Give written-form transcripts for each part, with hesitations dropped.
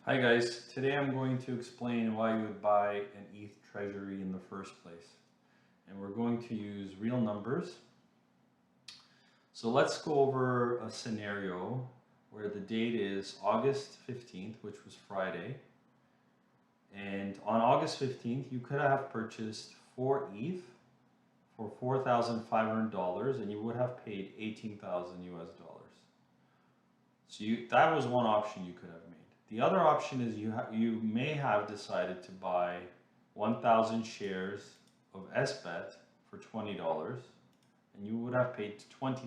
Hi guys, today I'm going to explain why you would buy an ETH Treasury in the first place. And we're going to use real numbers. So let's go over a scenario where the date is August 15th, which was Friday. And on August 15th, you could have purchased 4 ETH for $4,500 and you would have paid 18,000 US dollars. So that was one option you could have made. The other option is you may have decided to buy 1,000 shares of SBET for $20 and you would have paid $20,000.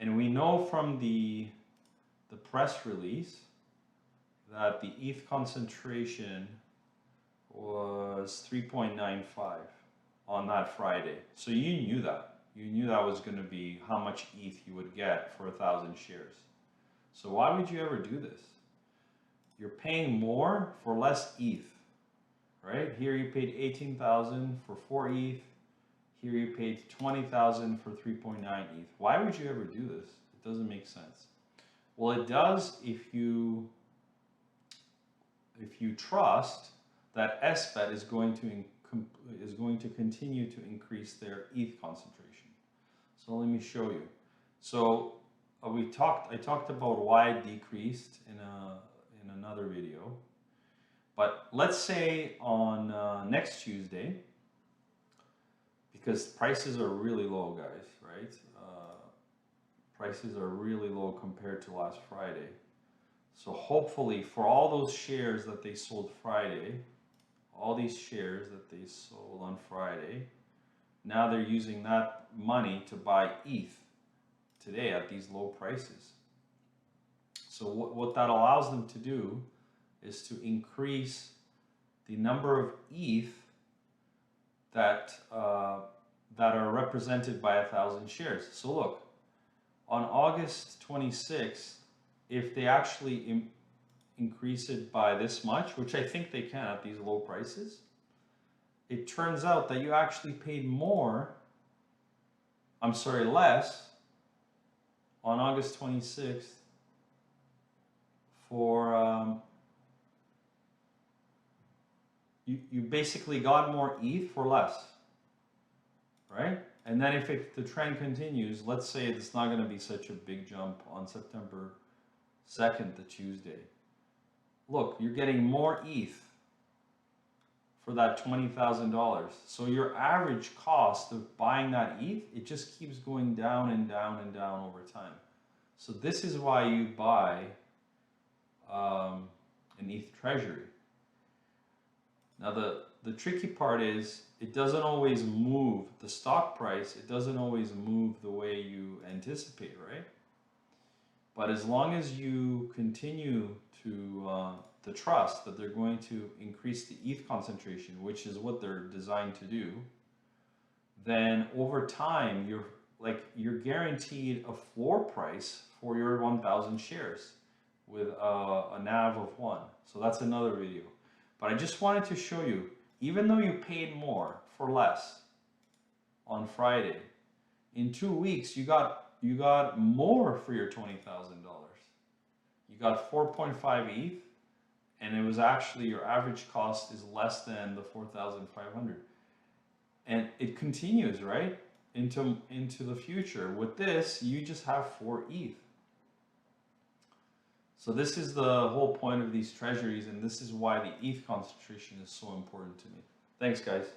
And we know from the press release that the ETH concentration was 3.95 on that Friday. So you knew that. You knew that was going to be how much ETH you would get for 1,000 shares. So why would you ever do this? You're paying more for less ETH, right? Here you paid 18,000 for 4 ETH. Here you paid 20,000 for 3.9 ETH. Why would you ever do this? It doesn't make sense. Well, it does if you trust that SBET is going to continue to increase their ETH concentration. So let me show you. So I talked about why it decreased in another video, but let's say on next Tuesday, because prices are really low, guys, right? Prices are really low compared to last Friday. So hopefully for all those shares that they sold Friday, all these shares that they sold on Friday, now they're using that money to buy ETH today at these low prices. So what that allows them to do is to increase the number of ETH that are represented by 1,000 shares. So look, on August 26th, if they actually increase it by this much, which I think they can at these low prices, it turns out that you actually paid less on August 26th for, you basically got more ETH for less, right? And then if the trend continues, let's say it's not going to be such a big jump on September 2nd, the Tuesday. Look, you're getting more ETH for that $20,000. So your average cost of buying that ETH, it just keeps going down and down and down over time. So this is why you buy an ETH Treasury. Now the tricky part is it doesn't always move, the stock price, it doesn't always move the way you anticipate, right? But as long as you continue to trust that they're going to increase the ETH concentration, which is what they're designed to do, then over time you're guaranteed a floor price for your 1,000 shares with a NAV of 1. So that's another video. But I just wanted to show you, even though you paid more for less on Friday, in 2 weeks you got more for your $20,000. You got 4.5 ETH, and it was actually your average cost is less than the 4,500. And it continues, right, into the future. With this, you just have 4 ETH. So this is the whole point of these treasuries, and this is why the ETH concentration is so important to me. Thanks, guys.